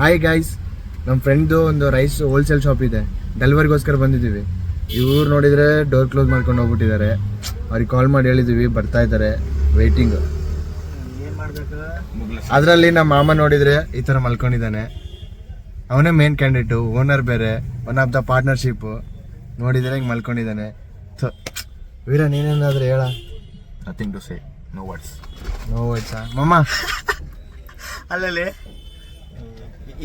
Hi guys, ನಮ್ಮ ಫ್ರೆಂಡ್ದು ಒಂದು rice wholesale shop ಇದೆ. ಡೆಲಿವರಿಗೋಸ್ಕರ ಬಂದಿದ್ದೀವಿ. ಇವ್ರು ನೋಡಿದರೆ ಡೋರ್ ಕ್ಲೋಸ್ ಮಾಡ್ಕೊಂಡು ಹೋಗ್ಬಿಟ್ಟಿದ್ದಾರೆ. ಅವ್ರಿಗೆ ಕಾಲ್ ಮಾಡಿ ಹೇಳಿದ್ದೀವಿ, ಬರ್ತಾ ಇದ್ದಾರೆ, ವೆಯ್ಟಿಂಗ್. ಅದರಲ್ಲಿ ನಮ್ಮ ಮಾಮ ನೋಡಿದರೆ ಈ ಥರ ಮಲ್ಕೊಂಡಿದ್ದಾನೆ. ಅವನೇ ಮೇನ್ ಕ್ಯಾಂಡಿಡೇಟು, ಓನರ್ ಬೇರೆ, ಒನ್ ಆಫ್ ದ ಪಾರ್ಟ್ನರ್ಶಿಪ್ಪು. ನೋಡಿದರೆ ಹಿಂಗೆ ಮಲ್ಕೊಂಡಿದ್ದಾನೆ. ವೀರ, ನೀನೇನಾದರೂ ಹೇಳ? Nothing to say, no words. No ವರ್ಡ್ಸಾ ಮಾಮ? ಅಲ್ಲಲ್ಲಿ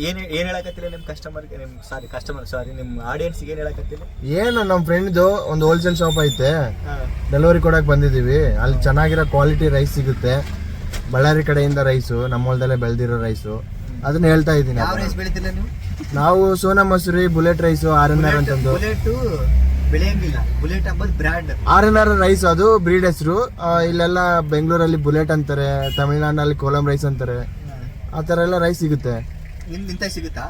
ಏನು ಹೇಳಕತ್ತಿಲ್ಲ ನಿಮ್ಮ ನಿಮ್ಮ ಆಡಿಯನ್ಸ್ಗೆ ಏನು ಹೇಳಕತ್ತಿಲ್ಲ? ಏನು, ನಮ್ಮ ಫ್ರೆಂಡ್ದು ಒಂದು ಹೋಲ್ಸೇಲ್ ಶಾಪ್ ಐತೆ, ಡೆಲಿವರಿ ಕೊಡಕ್ಕೆ ಬಂದಿದ್ದೀವಿ. ಅಲ್ಲಿ ಚೆನ್ನಾಗಿರೋ ಕ್ವಾಲಿಟಿ ರೈಸ್ ಸಿಗುತ್ತೆ. ಬಳ್ಳಾರಿ ಕಡೆಯಿಂದ ರೈಸು, ನಮ್ಮ ಹೊಲದಲ್ಲೇ ಬೆಳೆದಿರೋ ರೈಸು, ಅದನ್ನ ಹೇಳ್ತಾ ಇದ್ದೀನಿ. ಯಾವ ರೈಸ್ ಬೆಳಿತಿಲ್ಲ ನೀವು? ನಾವು Sona Masuri, bullet rice, RNR ಅಂತಂದು. ಬೆಳೆಯಂಗಿಲ್ಲ, ಬುಲೆಟ್ ಅಂಬದು ಬ್ರ್ಯಾಂಡ್. RNR ರೈಸ್ ಅದು ಬ್ರೀಡ್ ಹೆಸರು. ಇಲ್ಲೆಲ್ಲ ಬೆಂಗಳೂರಲ್ಲಿ ಬುಲೆಟ್ ಅಂತಾರೆ, ತಮಿಳ್ನಾಡಿನಲ್ಲಿ ಕೋಲಂ ರೈಸ್ ಅಂತಾರೆ. ಆ ಥರ ಎಲ್ಲ ರೈಸ್ ಸಿಗುತ್ತೆ. ನಿಂತ ಸಿಗುತ್ತಾ?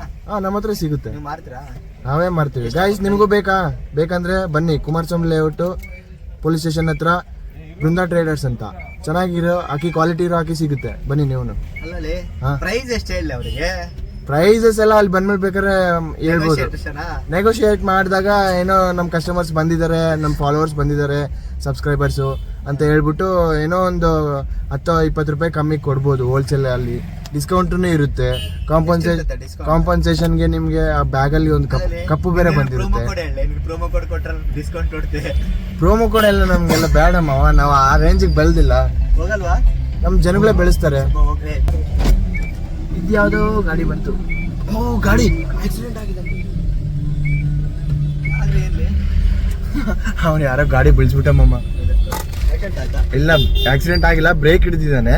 ನಮ್ಮ ಹತ್ರ ಸಿಗುತ್ತೆ. ನೀವು ಮಾರ್ತೀರಾ? ನಾವೇ ಮಾರ್ತೀವಿ. ಗಾಯ್ಸ್, ನಿಮಗೂ ಬೇಕಂದ್ರೆ ಬನ್ನಿ. ಕುಮಾರಸ್ವಾಮಿ ಲೇಔಟು, ಪೊಲೀಸ್ ಸ್ಟೇಷನ್ ಹತ್ರ ಬೃಂದಾ ಟ್ರೇಡರ್ಸ್ ಅಂತ ಚೆನ್ನಾಗಿರೋ ಅಕ್ಕಿ, ಕ್ವಾಲಿಟಿ ಇರೋ ಅಕ್ಕಿ ಸಿಗುತ್ತೆ. ಬನ್ನಿ ನೀವು. ಅಲ್ಲಲ್ಲಿ ಪ್ರೈಸ್ ಎಷ್ಟು ಹೇಳಿ ಅವರಿಗೆ? ಪ್ರೈಸಸ್ ಎಲ್ಲ ಅಲ್ಲಿ ಬಂದ್ಮೇಲೆ ಬೇಕಾದ್ರೆ ಹೇಳ್ಬೋದು. ನೆಗೋಷಿಯೇಟ್ ಮಾಡಿದಾಗ ಏನೋ ನಮ್ಮ ಕಸ್ಟಮರ್ಸ್ ಬಂದಿದ್ದಾರೆ, ನಮ್ಮ ಫಾಲೋವರ್ಸ್ ಬಂದಿದ್ದಾರೆ, ಸಬ್ಸ್ಕ್ರೈಬರ್ಸು ಅಂತ ಹೇಳ್ಬಿಟ್ಟು ಏನೋ ಒಂದು 10-20 ರೂಪಾಯಿ ಕಮ್ಮಿ ಕೊಡ್ಬೋದು. ಹೋಲ್ಸೇಲ್ ಅಲ್ಲಿ ಡಿಸ್ಕೌಂಟೂ ಇರುತ್ತೆ. ಕಾಂಪನ್ಸೇಷನ್ಗೆ ನಿಮಗೆ ಆ ಬ್ಯಾಗಲ್ಲಿ ಒಂದು ಕಪ್ಪು ಬೇರೆ ಬಂದಿರುತ್ತೆ. ಪ್ರೋಮೋ ಕೋಡ್ ಎಲ್ಲ ನಮಗೆಲ್ಲ ಬೇಡಮ್ಮ, ನಾವು ಆ ರೇಂಜಿಗೆ ಬೆಳೆದಿಲ್ಲ. ಹೋಗಲ್ವಾ? ನಮ್ಮ ಜನಗಳೇ ಬೆಳೆಸ್ತಾರೆ. ಇದ್ಯಾವುದೋ ಗಾಡಿ ಬಂತು. ಗಾಡಿ ಆಕ್ಸಿಡೆಂಟ್ ಆಗಿದೆ. ಅವನು ಯಾರೋ ಗಾಡಿ ಬೀಳ್ಸ್ಬಿಟ್ಟಮ್ಮ. ಇಲ್ಲ, ಆಕ್ಸಿಡೆಂಟ್ ಆಗಿಲ್ಲ, ಬ್ರೇಕ್ ಹಿಡಿದಿದ್ದಾನೆ,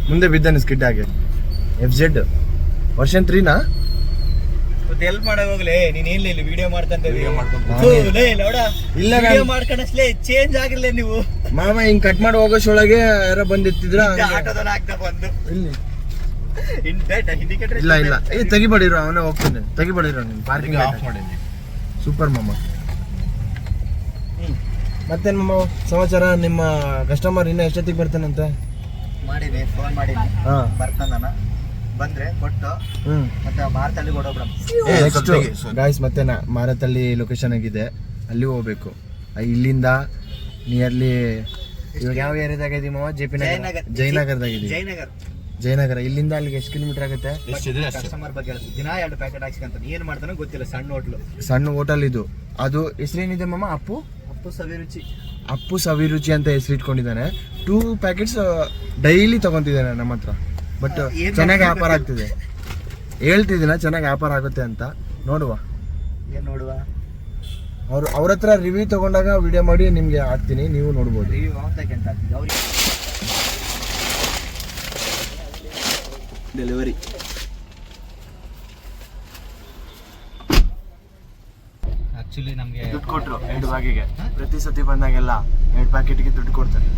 ಮುಂದೆ ಬಿದ್ದಾನೆ ಸ್ಕಿಡ್ ಆಗಿ. FZ ವರ್ಷನ್ 3ನಾ? ಹೆಲ್ಪ್ ಮಾಡಕ್ ಹೋಗ್ಲಿ, ನೀನ್ ಏನ್ ವಿಡಿಯೋ ಮಾಡ್ಕೊಂತ ಇಲ್ಲ ಮಾಡ್ಕೊಂಡೇ ಚೇಂಜ್ ಆಗಿರ್ಲಿ ನೀವು. ಮಾಮ ಹಿಂಗ್ ಕಟ್ ಮಾಡಿ ಹೋಗೋಷ್ಟೊಳಗೆ ಯಾರೋ ಬಂದಿತ್ತಿದ್ರ ಆಟೋದಲ್ಲಿ ಆಗ್ತಾ ಬಂದು ಇಲ್ಲಿ. ಇಲ್ಲ ಇಲ್ಲ, ತೆಗಿಬೇಡಿರೋ, ಅವನೇ ಹೋಗ್ತಾನೆ. ತೆಗಿಬೇಡಿರೋ, ನೀನು ಪಾರ್ಕಿಂಗ್ ಆಫ್ ಮಾಡಿದ್ವಿ. ಸೂಪರ್ ಮಾಮ. ಮತ್ತೇನು ಮಾಮ ಸಮಾಚಾರ? ನಿಮ್ಮ ಕಸ್ಟಮರ್ ಇನ್ನ ಎಷ್ಟೊತ್ತಿಗೆ ಬರ್ತಾನಂತೆ? ಮಾಡಿನಿ, ಫೋನ್ ಮಾಡಿನಿ, ಬರ್ತಾನ. ಬಂದ್ರೆ ಕೊಟ್ಟು ಮತ್ತೆ ಮಾರತಳ್ಳಿ ಕೊಡೋಬ್ರ. ಗಾಯ್ಸ್, ಮತ್ತೆ ಮಾರತಳ್ಳಿ ಲೊಕೇಶನ್ ಆಗಿದೆ, ಅಲ್ಲಿ ಹೋಗ್ಬೇಕು. ಇಲ್ಲಿಂದ ನಿಯರ್ಲಿ ಇವಾಗ ಯಾವ ಏರಿಯಾದಾಗ ಇದೀವಿ ಮಾವ? JP ನಗರ, ಜಯನಗರದಾಗ. ಜಯನಗರ ಇಲ್ಲಿಂದ ಅಲ್ಲಿಗೆ ಎಷ್ಟು ಕಿಲೋಮೀಟರ್ ಆಗುತ್ತೆ? ಕಸ್ಟಮರ್ ಬಗ್ಗೆ ದಿನ 2 ಪ್ಯಾಕೆಟ್ ಹಾಕ್ಸ್ಕೊಂತಾನೆ. ಏನ್ ಮಾಡ್ತಾನೋ ಗೊತ್ತಿಲ್ಲ. ಸಣ್ಣ ಹೋಟೆಲ್ ಇದು. ಅದು ಹೆಸರೇನಿದೆ ಮಾಮ? ಅಪ್ಪು ಸವಿರುಚಿ ಅಂತ ಹೆಸರಿಟ್ಕೊಂಡಿದ್ದಾನೆ. 2 ಪ್ಯಾಕೆಟ್ಸ್ ಡೈಲಿ ತಗೊಂತಿದ್ದಾನೆ ನಮ್ಮ ಹತ್ರ. ಬಟ್ ಚೆನ್ನಾಗಿ ವ್ಯಾಪಾರ ಆಗ್ತಿದೆ. ಹೇಳ್ತಿದ್ದೀನ ಚೆನ್ನಾಗಿ ವ್ಯಾಪಾರ ಆಗುತ್ತೆ ಅಂತ. ನೋಡುವ. ಅವ್ರ ಹತ್ರ ರಿವ್ಯೂ ತಗೊಂಡಾಗ ವಿಡಿಯೋ ಮಾಡಿ ನಿಮ್ಗೆ ಹಾಕ್ತೀನಿ, ನೀವು ನೋಡ್ಬೋದು. ಡೆಲಿವರಿ ಆಕ್ಚುಲಿ ನಮಗೆ ದುಡ್ಡು ಕೊಟ್ಟರು 2 ಬ್ಯಾಗಿಗೆ. ಪ್ರತಿ ಸತಿ ಬಂದಾಗೆಲ್ಲ 2 ಪ್ಯಾಕೆಟ್ಗೆ ದುಡ್ಡು ಕೊಡ್ತಾರೆ.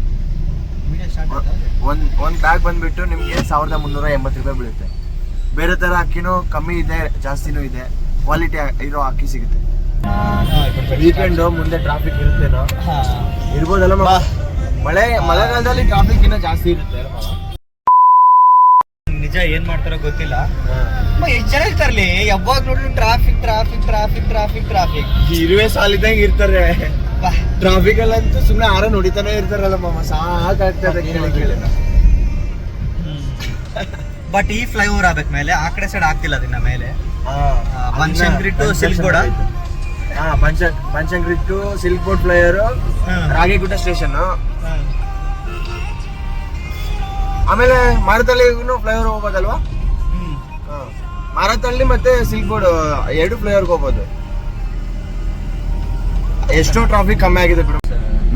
ಒಂದು ಬ್ಯಾಗ್ ಬಂದ್ಬಿಟ್ಟು ನಿಮಗೆ 1380 ರೂಪಾಯಿ ಬೀಳುತ್ತೆ. ಬೇರೆ ಥರ ಅಕ್ಕಿನೂ ಕಮ್ಮಿ ಇದೆ, ಜಾಸ್ತಿನೂ ಇದೆ, ಕ್ವಾಲಿಟಿ ಇರೋ ಅಕ್ಕಿ ಸಿಗುತ್ತೆ. ವೀಕೆಂಡು ಮುಂದೆ ಟ್ರಾಫಿಕ್ ಇರುತ್ತೇನೋ, ಇರ್ಬೋದಲ್ಲ ಮಳೆಗಾಲದಲ್ಲಿ ಟ್ರಾಫಿಕ್ ಇನ್ನೂ ಜಾಸ್ತಿ ಇರುತ್ತೆ. ನಿಜ ಏನ್ ಮಾಡ್ತಾರೋ ಗೊತ್ತಿಲ್ಲ. ಎಷ್ಟು ಜನ ಇರ್ತಾರಲಿ, ಯಾವಾಗ ನೋಡ್ಲಿ ಟ್ರಾಫಿಕ್. ಇರುವೆ ಸಾಲಿದಂಗೆ ಇರ್ತಾರೆ. ಟ್ರಾಫಿಕ್ ಅಲ್ಲಂತೂ ಸುಮ್ಮನೆ ಆರ ನೋಡಿತಾನೆ ಇರ್ತಾರಲ್ಲ ಮಾಮ, ಸಾಕಾಗ್ತದೆ ಕೇಳಿ. ಬಟ್ ಈ ಫ್ಲೈಓವರ್ ಆಗ್ಬೇಕು ಮೇಲೆ, ಆ ಕಡೆ ಸೈಡ್ ಆಗ್ತಿಲ್ಲ ಅದನ್ನ ಮೇಲೆ. Banashankari to Silk Board, Banashankari to Silk Board flyover, Ragigudda station, ಆಮೇಲೆ ಮಾರತಳ್ಳಿ ಫ್ಲೈಓವರ್ ಹೋಗ್ಬೋದಲ್ವಾ? ಮಾರತಳ್ಳಿ ಮತ್ತೆ ಸಿಲ್ಕ್ ಬೋರ್ಡ್ 2 ಫ್ಲೈಓವರ್ಗೆ ಹೋಗ್ಬೋದು. ಎಷ್ಟೋ ಟ್ರಾಫಿಕ್ ಕಮ್ಮಿ ಆಗಿದೆ ಬಿಡು.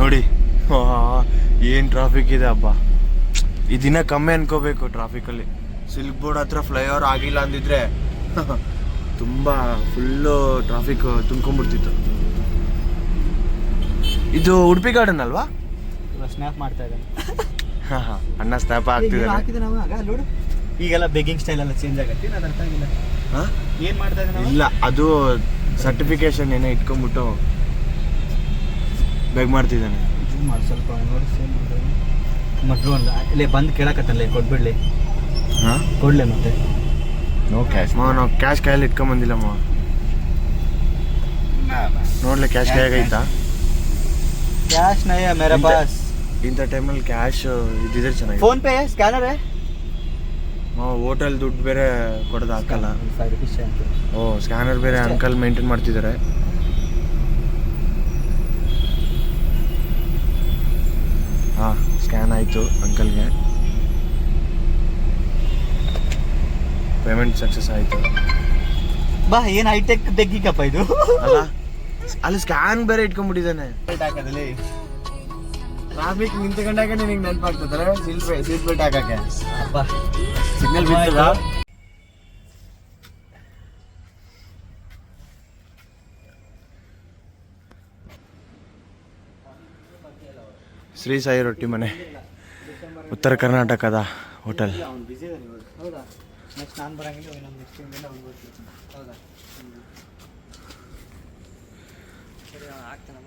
ನೋಡಿ ಏನ್ ಟ್ರಾಫಿಕ್ ಇದೆ ಹಬ್ಬ. ಈ ದಿನ ಕಮ್ಮಿ ಅನ್ಕೋಬೇಕು ಟ್ರಾಫಿಕಲ್ಲಿ. ಸಿಲ್ಕ್ ಬೋರ್ಡ್ ಹತ್ರ ಫ್ಲೈಓವರ್ ಆಗಿಲ್ಲ ಅಂದಿದ್ರೆ ತುಂಬಾ ಫುಲ್ಲು ಟ್ರಾಫಿಕ್ ತುಂಬ್ಕೊಂಡ್ಬಿಡ್ತಿತ್ತು. ಇದು ಉಡುಪಿ ಗಾರ್ಡನ್ ಅಲ್ವಾ? ಸ್ನ್ಯಾಪ್ ಮಾಡ್ತಾ ಇದ್ದಾನೆ. ಅಣ್ಣ ಸ್ನ್ಯಾಪ್ ಆಗ್ತಿದ್ದಾನೆ. ಈಗೆಲ್ಲ ಬೆಗ್ಗಿಂಗ್ ಸ್ಟೈಲ್ ಎಲ್ಲ ಚೇಂಜ್ ಆಗತ್ತೆ. ಏನ್ ಮಾಡ್ತಾ ಇದ್ದಾನೆ? ಇಲ್ಲ, ಅದು ಸರ್ಟಿಫಿಕೇಶನ್ ಏನೋ ಇಟ್ಕೊಂಡ್ಬಿಟ್ಟು ಬೇಗ ಮಾಡ್ತಿದ್ದಾನೆ. ಸ್ವಲ್ಪ ನೋಡಿ, ಸೇಮ್ ಮಡ್ರು ಅಲ್ಲ, ಇಲ್ಲೇ ಬಂದು ಕೇಳಕತ್ತಲ್ಲ, ಕೊಟ್ಬಿಡ್ಲಿ. ಹಾಂ ಕೊಡ್ಲೆ ಮತ್ತೆ ನೋ ಕ್ಯಾಶ್ ನಾವು ಕ್ಯಾಶ್ ಕೈಯಲ್ಲಿ ಇಟ್ಕೊಂಬಂದಿಲ್ಲಮ್ಮ. ನೋಡ್ಲೆ ಕ್ಯಾಶ್ ಕೈಯಾಗೈತಾ? ಕ್ಯಾಶ್ ನೈ ಹೈ ಮೇರಾ ಪಾಸ್. ಇಂಥ ಟೈಮಲ್ಲಿ ಕ್ಯಾಶ್ ಇದ್ದಿದ್ರೆ ಚೆನ್ನಾಗಿ. Phone pay scanner high? Hotel ದುಡ್ಡು ಬೇರೆ ಕೊಡೋದು ಹಾಕಲ್ಲ. ₹5 ಅಂತ. ಓ ಸ್ಕ್ಯಾನರ್ ಬೇರೆ ಅಂಕಲ್ ಮೇಂಟೈನ್ ಮಾಡ್ತಿದ್ದಾರೆ. ಹಾಂ ಸ್ಕ್ಯಾನ್ ಆಯಿತು ಅಂಕಲ್ಗೆ, ಪೇಮೆಂಟ್ ಸಕ್ಸಸ್ ಆಯಿತು. ಬಾ ಏನು ಹೈಟೆಕ್ ತೆಗಿಕಪ್ಪ ಇದು. ಅಲ್ಲ ಅಲ್ಲಿ ಸ್ಕ್ಯಾನ್ ಬೇರೆ ಇಟ್ಕೊಂಡ್ಬಿಟ್ಟಿದ್ದಾನೆ. ಹಾಕೋದಲ್ಲಿ ಟ್ರಾಫಿಕ್ ನಿಂತ್ಕೊಂಡಾಗ ನಿನಗೆ ನೆನಪಾಗ್ತದಲ್ಲ ಸೀಟ್ ಬೆಲ್ಟ್ ಹಾಕಕ್ಕೆ. ಅಪ್ಪ ಸಿಗ್ನಲ್ ಬಿಡ್ತದ? ಶ್ರೀ ಸಾಯಿ ರೊಟ್ಟಿ ಮನೆ, ಉತ್ತರ ಕರ್ನಾಟಕದ ಹೋಟೆಲ್. ಅವ್ನು ಬಿಸಿ ಇದ್ದಾನೆ ಇವಾಗ. ಹೌದಾ? ನೆಕ್ಸ್ಟ್ ನಾನು ಬರಂಗಿಲ್ಲ, ಇನ್ನೊಂದು ನೆಕ್ಸ್ಟ್ ಟೈಮಿಂದ ಅವ್ನು ಬರ್ತೀನಿ. ಹೌದಾ? ಸರಿ ಆಗ್ತಾನೆ